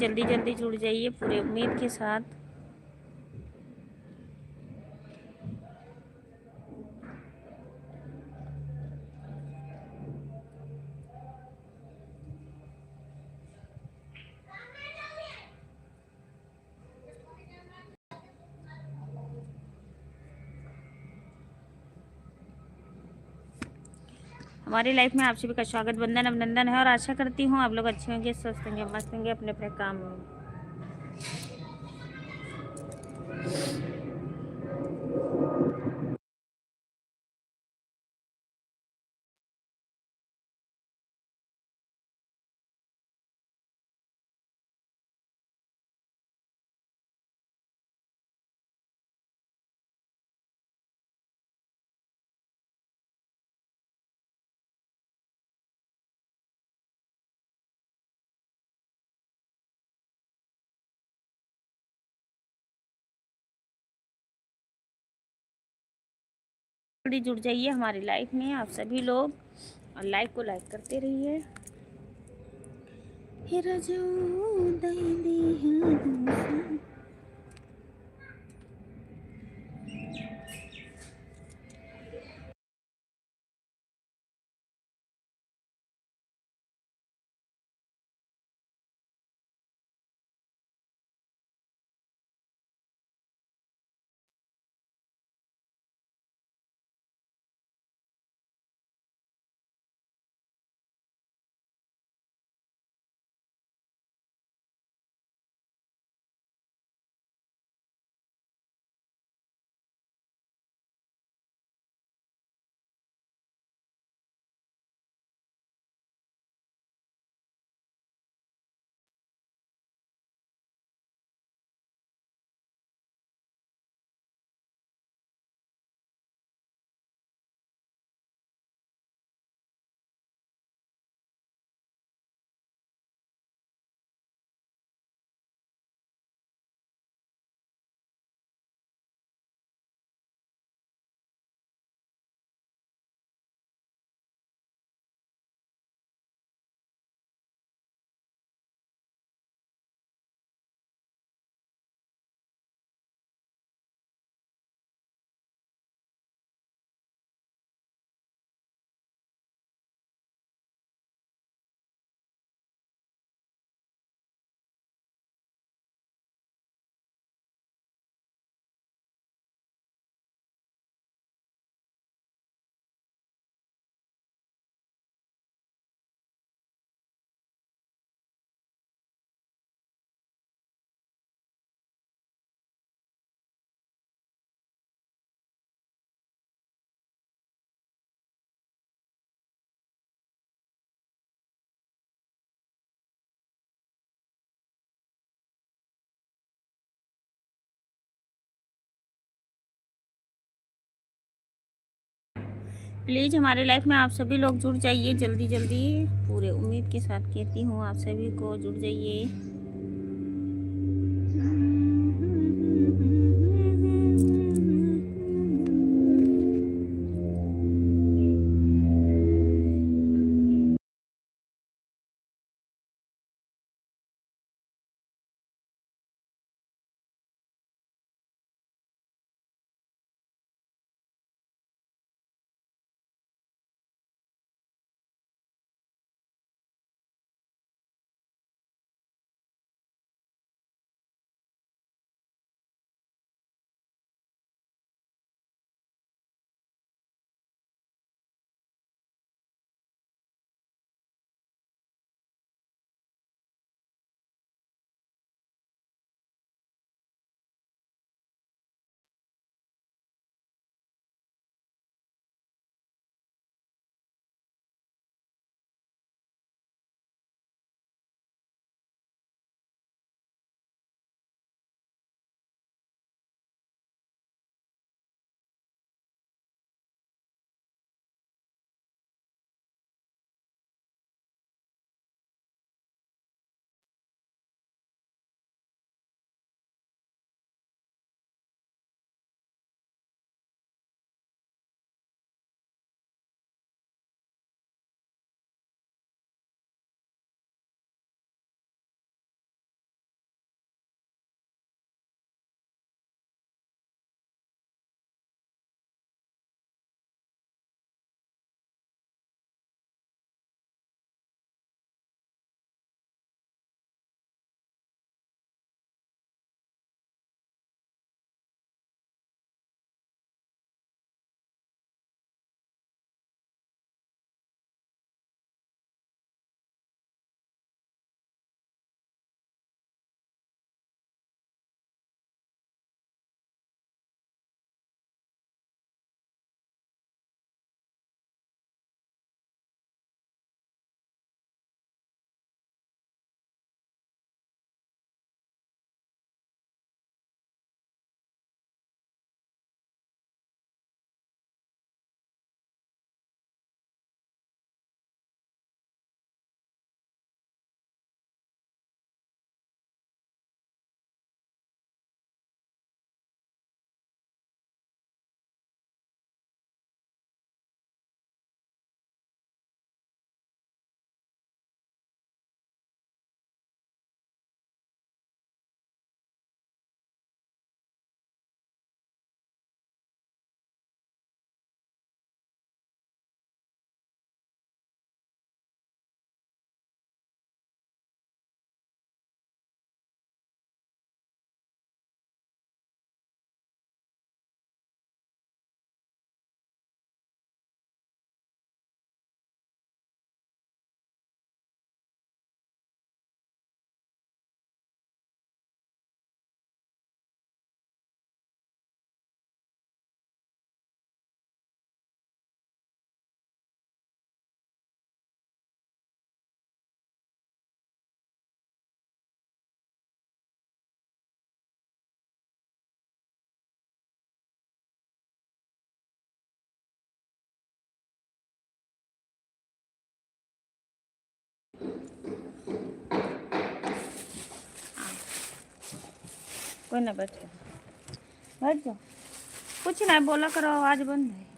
जल्दी जल्दी जुड़ जाइए पूरे उम्मीद के साथ। हमारी लाइफ में आप सभी का स्वागत, वंदन, अभिनंदन है और आशा करती हूँ आप लोग अच्छे होंगे, स्वस्थ होंगे, मस्त होंगे अपने अपने काम में। जल्दी जुड़ जाइए हमारी लाइफ में आप सभी लोग और लाइक को लाइक करते रहिए। फिर जो प्लीज़ हमारे लाइफ में आप सभी लोग जुड़ जाइए जल्दी जल्दी, पूरे उम्मीद के साथ कहती हूँ आप सभी को जुड़ जाइए। कोई ना, बैठ जाओ, बैठ जाओ। कुछ ना बोला करो, आवाज बंद है।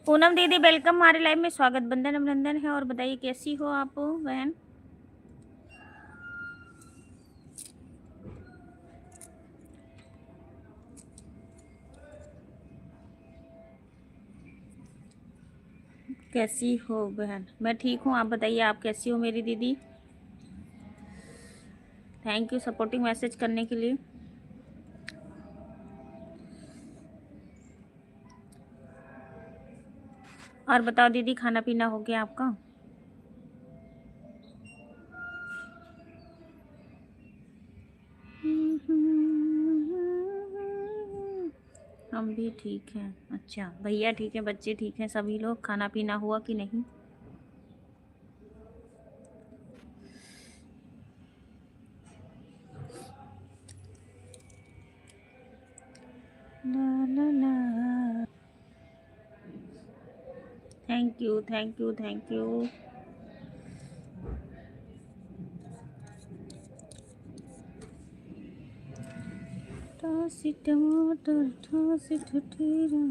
पूनम दीदी वेलकम हमारे लाइव में, स्वागत, बंधन अभिनंदन है। और बताइए कैसी हो आप बहन? कैसी हो बहन? मैं ठीक हूँ, आप बताइए आप कैसी हो मेरी दीदी? थैंक यू सपोर्टिंग मैसेज करने के लिए। और बताओ दीदी, खाना पीना हो गया आपका? हम भी ठीक हैं। अच्छा, भैया ठीक है, बच्चे ठीक हैं, सभी लोग? खाना पीना हुआ कि नहीं? ला ला ला। Thank you thank you thank you. टमाटर ठठेरा।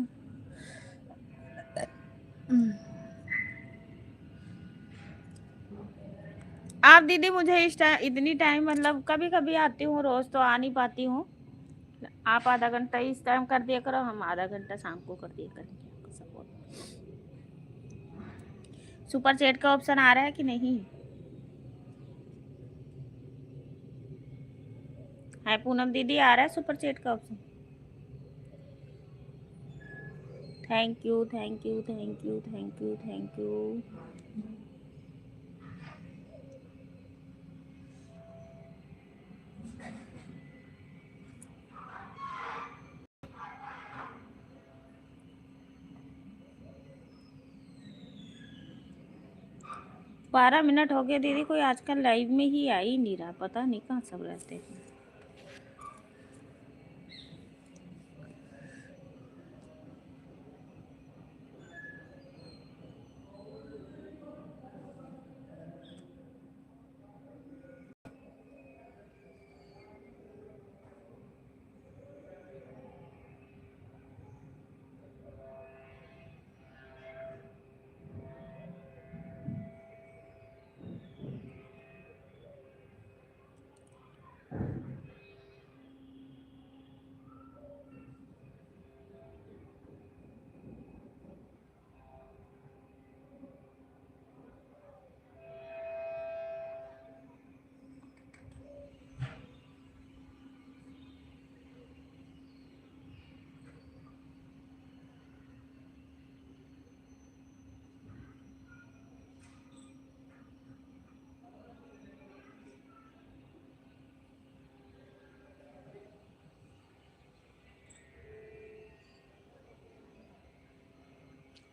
आप दीदी मुझे इस टाइम, इतनी टाइम मतलब कभी कभी आती हूँ, रोज तो आ नहीं पाती हूँ। आप आधा घंटा इस टाइम कर दिया करो, हम आधा घंटा शाम को कर दिया करेंगे आपको सपोर्ट। सुपर चैट का ऑप्शन आ रहा है कि नहीं? है पूनम दीदी, आ रहा है सुपर चैट का option? Thank you thank you thank you thank you thank you. 12 minute हो गए दीदी, कोई आजकल लाइव में ही आ ही नहीं रहा, पता नहीं कहाँ सब रहते हैं।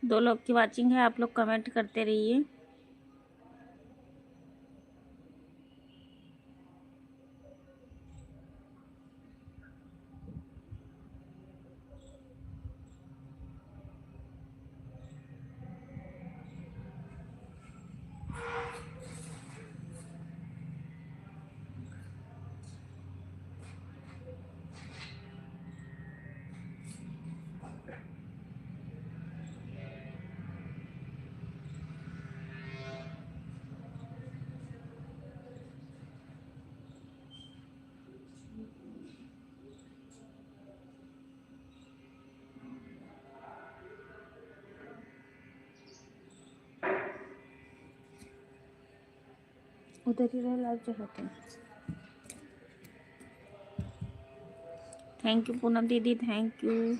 दो लोग की वाचिंग है, आप लोग कमेंट करते रहिए। उधर ही रहे, लाइव चलाते हैं। थैंक यू पूनम दीदी, thank you.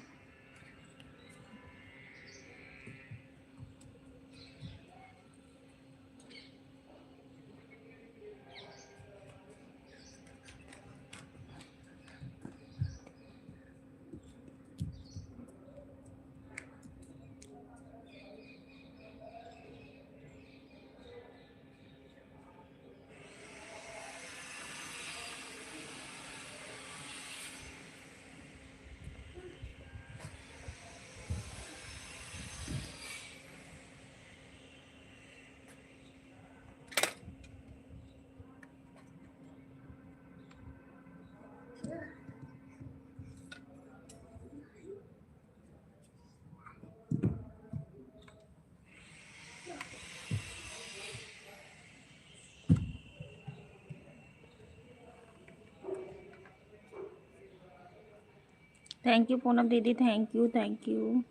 Thank you Poonam दीदी, थैंक यू, थैंक यू।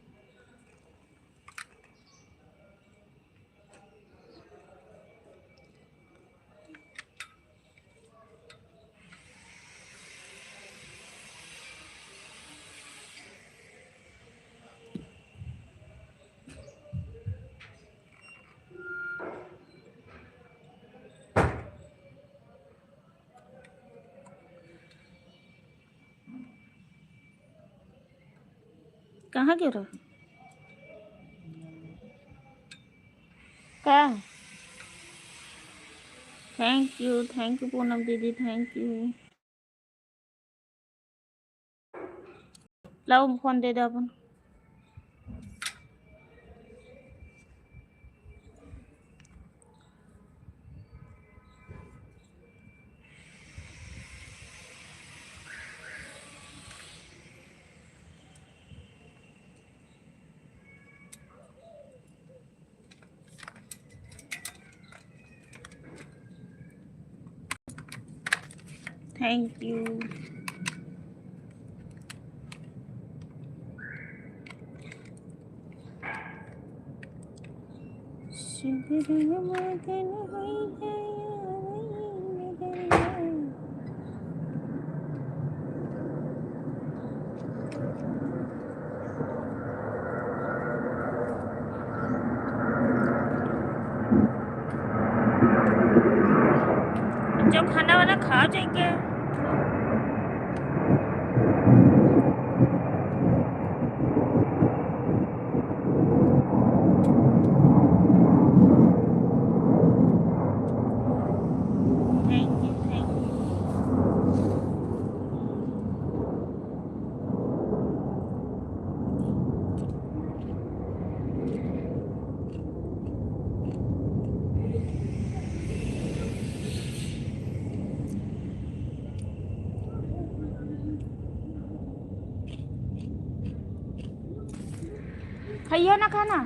कहाँ गिरो? क्या? थैंक यू पूनम दीदी, थैंक यू। लाओ फोन दे दो अपन। Thank you. जो खाना वाना खा जाएंगे। खाइयो ना खाना।